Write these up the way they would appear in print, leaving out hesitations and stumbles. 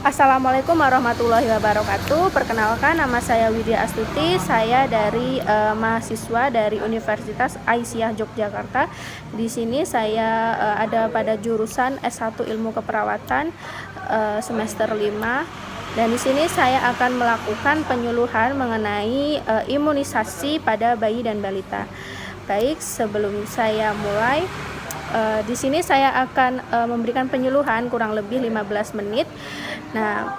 Assalamualaikum warahmatullahi wabarakatuh. Perkenalkan, nama saya Widya Astuti. Saya dari mahasiswa dari Universitas Aisyah Yogyakarta. Di sini saya ada pada jurusan S1 Ilmu Keperawatan semester 5. Dan di sini saya akan melakukan penyuluhan mengenai imunisasi pada bayi dan balita. Baik, sebelum saya mulai, di sini saya akan memberikan penyuluhan kurang lebih 15 menit. Nah,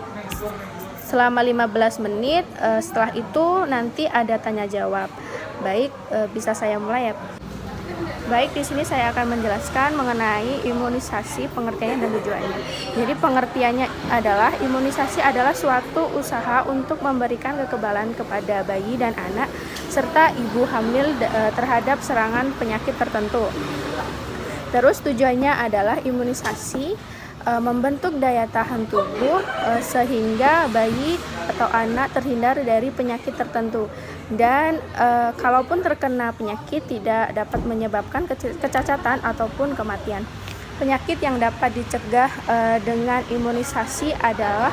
selama 15 menit, setelah itu nanti ada tanya jawab. Baik, bisa saya mulai ya. Baik, di sini saya akan menjelaskan mengenai imunisasi, pengertiannya dan tujuannya. Jadi pengertiannya adalah imunisasi adalah suatu usaha untuk memberikan kekebalan kepada bayi dan anak serta ibu hamil terhadap serangan penyakit tertentu. Terus tujuannya adalah imunisasi membentuk daya tahan tubuh sehingga bayi atau anak terhindar dari penyakit tertentu, dan kalaupun terkena penyakit tidak dapat menyebabkan kecacatan ataupun kematian. Penyakit yang dapat dicegah dengan imunisasi adalah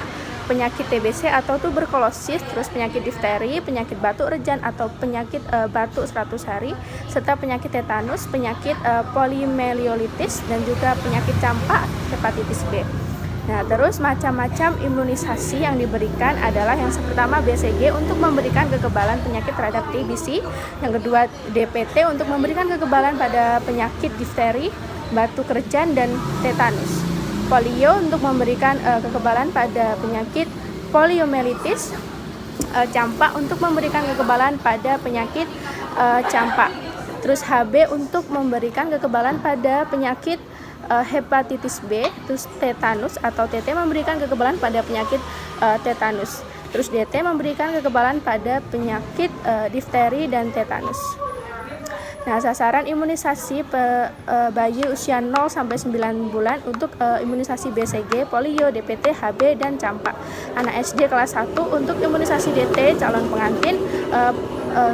penyakit TBC atau tuberkulosis, terus penyakit difteri, penyakit batuk rejan atau penyakit batuk 100 hari, serta penyakit tetanus, penyakit poliomyelitis, dan juga penyakit campak, hepatitis B. Nah, terus macam-macam imunisasi yang diberikan adalah yang pertama BCG untuk memberikan kekebalan penyakit terhadap TBC, yang kedua DPT untuk memberikan kekebalan pada penyakit difteri, batuk rejan, dan tetanus. Polio untuk memberikan kekebalan pada penyakit poliomyelitis, campak untuk memberikan kekebalan pada penyakit campak. Terus HB untuk memberikan kekebalan pada penyakit hepatitis B, terus tetanus atau TT memberikan kekebalan pada penyakit tetanus. Terus DT memberikan kekebalan pada penyakit difteri dan tetanus. Nah, sasaran imunisasi bayi usia 0 sampai 9 bulan untuk imunisasi BCG, polio, DPT, HB, dan campak. Anak SD kelas 1 untuk imunisasi DT, calon pengantin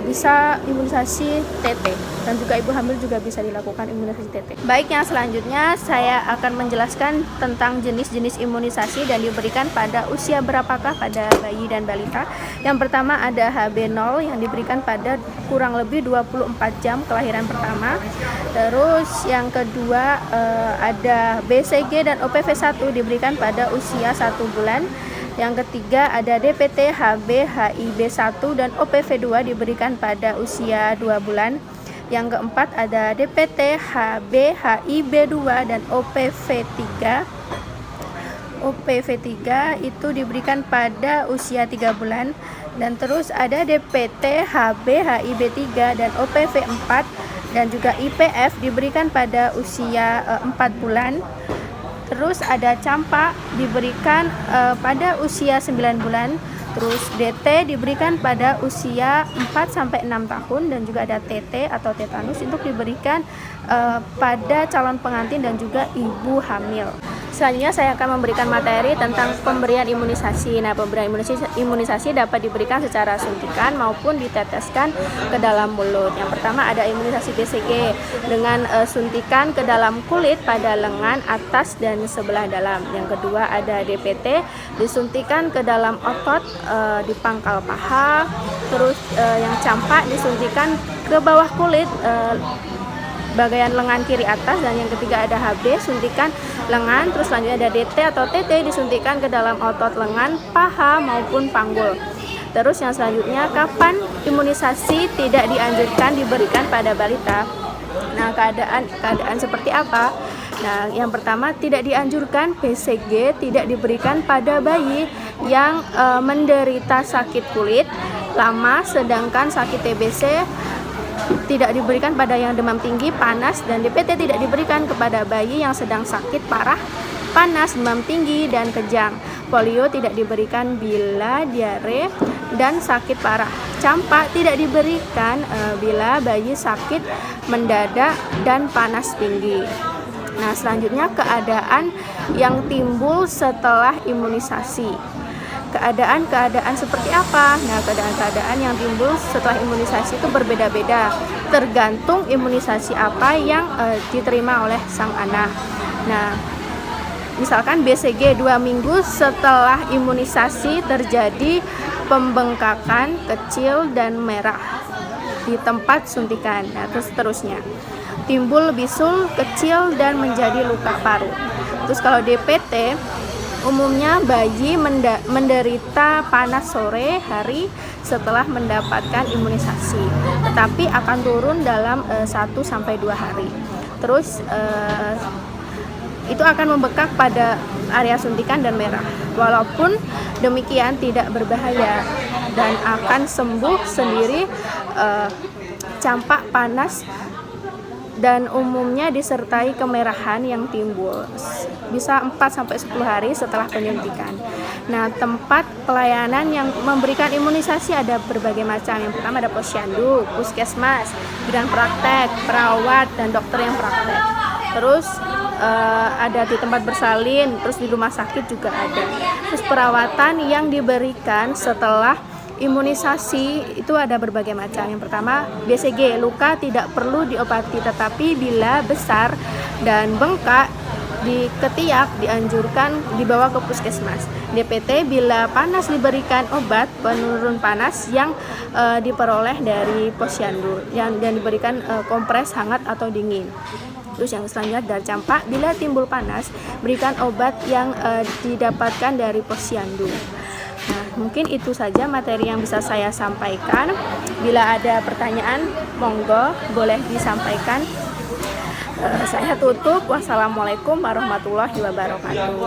bisa imunisasi TT, dan juga ibu hamil juga bisa dilakukan imunisasi TT. Baik, yang selanjutnya saya akan menjelaskan tentang jenis-jenis imunisasi dan diberikan pada usia berapakah pada bayi dan balita. Yang pertama ada HB0 yang diberikan pada kurang lebih 24 jam kelahiran pertama. Terus yang kedua ada BCG dan OPV1 diberikan pada usia 1 bulan. Yang ketiga ada DPT, HB, HIB1 dan OPV2 diberikan pada usia 2 bulan. Yang keempat ada DPT, HB, HIB2 dan OPV3. OPV3 itu diberikan pada usia 3 bulan. Dan terus ada DPT, HB, HIB3 dan OPV4 dan juga IPF diberikan pada usia 4 bulan. Terus ada campak diberikan pada usia 9 bulan. Terus DT diberikan pada usia 4 sampai 6 tahun, dan juga ada TT atau tetanus untuk diberikan pada calon pengantin dan juga ibu hamil. Selanjutnya saya akan memberikan materi tentang pemberian imunisasi. Nah, pemberian imunisasi dapat diberikan secara suntikan maupun diteteskan ke dalam mulut. Yang pertama ada imunisasi BCG dengan suntikan ke dalam kulit pada lengan atas dan sebelah dalam. Yang kedua ada DPT, disuntikan ke dalam otot di pangkal paha. Terus yang campak disuntikan ke bawah kulit bagian lengan kiri atas. Dan yang ketiga ada HB, suntikan lengan. Terus selanjutnya ada DT atau TT, disuntikan ke dalam otot lengan, paha maupun panggul. Terus yang selanjutnya, kapan imunisasi tidak dianjurkan diberikan pada balita? Nah, keadaan seperti apa? Nah, yang pertama tidak dianjurkan BCG tidak diberikan pada bayi yang menderita sakit kulit lama, sedangkan sakit TBC tidak diberikan pada yang demam tinggi, panas, dan DPT tidak diberikan kepada bayi yang sedang sakit parah, panas, demam tinggi, dan kejang. Polio tidak diberikan bila diare dan sakit parah. Campak tidak diberikan bila bayi sakit mendadak dan panas tinggi. Nah, selanjutnya keadaan yang timbul setelah imunisasi. Keadaan-keadaan seperti apa? Nah, keadaan-keadaan yang timbul setelah imunisasi itu berbeda-beda, tergantung imunisasi apa yang diterima oleh sang anak. Nah, misalkan BCG 2 minggu setelah imunisasi terjadi pembengkakan kecil dan merah di tempat suntikan. Nah, terus seterusnya timbul bisul kecil dan menjadi luka parut. Terus kalau DPT umumnya bayi menderita panas sore hari setelah mendapatkan imunisasi, tetapi akan turun dalam 1-2 hari. Terus itu akan membekak pada area suntikan dan merah. Walaupun demikian tidak berbahaya dan akan sembuh sendiri campak panas dan umumnya disertai kemerahan yang timbul bisa 4-10 hari setelah penyuntikan. Nah, tempat pelayanan yang memberikan imunisasi ada berbagai macam. Yang pertama ada posyandu, puskesmas, bidan praktek, perawat, dan dokter yang praktek. Terus ada di tempat bersalin, terus di rumah sakit juga ada. Terus perawatan yang diberikan setelah imunisasi itu ada berbagai macam. Yang pertama BCG, luka tidak perlu diobati, tetapi bila besar dan bengkak di ketiak dianjurkan dibawa ke puskesmas. DPT bila panas diberikan obat penurun panas yang diperoleh dari posyandu yang diberikan kompres hangat atau dingin. Terus yang selanjutnya dari campak, bila timbul panas berikan obat yang didapatkan dari posyandu. Nah, mungkin itu saja materi yang bisa saya sampaikan. Bila ada pertanyaan, monggo boleh disampaikan. Saya tutup. Wassalamualaikum warahmatullahi wabarakatuh.